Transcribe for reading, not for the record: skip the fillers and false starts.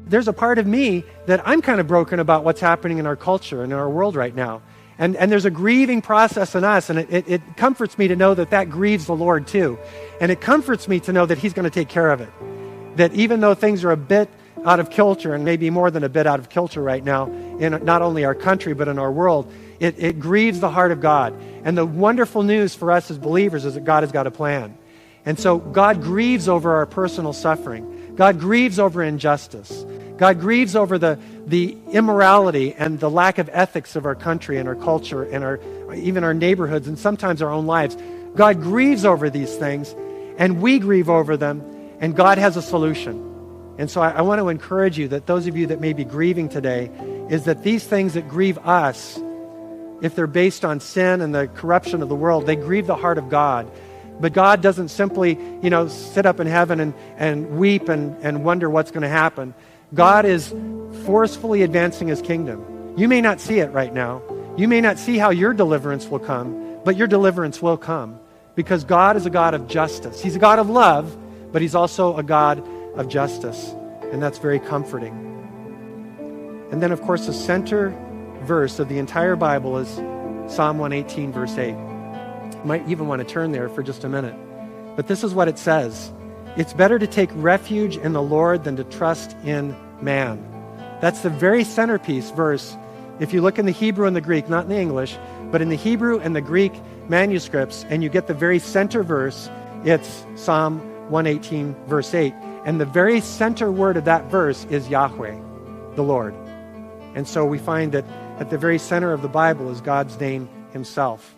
There's a part of me that I'm kind of broken about what's happening in our culture and in our world right now. And there's a grieving process in us, and it comforts me to know that that grieves the Lord too. And it comforts me to know that He's going to take care of it. That even though things are a bit out of kilter, and maybe more than a bit out of kilter right now, in not only our country but in our world, it grieves the heart of God. And the wonderful news for us as believers is that God has got a plan. And so God grieves over our personal suffering. God grieves over injustice. God grieves over the immorality and the lack of ethics of our country and our culture and even our neighborhoods and sometimes our own lives. God grieves over these things, and we grieve over them, and God has a solution. And so I want to encourage you that those of you that may be grieving today, is that these things that grieve us, if they're based on sin and the corruption of the world, they grieve the heart of God. But God doesn't simply, sit up in heaven and weep and wonder what's going to happen. God is forcefully advancing His kingdom. You may not see it right now. You may not see how your deliverance will come, but your deliverance will come, because God is a God of justice. He's a God of love, but He's also a God of justice, and that's very comforting. And then, of course, the center verse of the entire Bible is Psalm 118, verse 8. You might even want to turn there for just a minute. But this is what it says. It's better to take refuge in the Lord than to trust in man. That's the very centerpiece verse. If you look in the Hebrew and the Greek, not in the English, but in the Hebrew and the Greek manuscripts, and you get the very center verse, it's Psalm 118, verse 8. And the very center word of that verse is Yahweh, the Lord. And so we find that at the very center of the Bible is God's name Himself.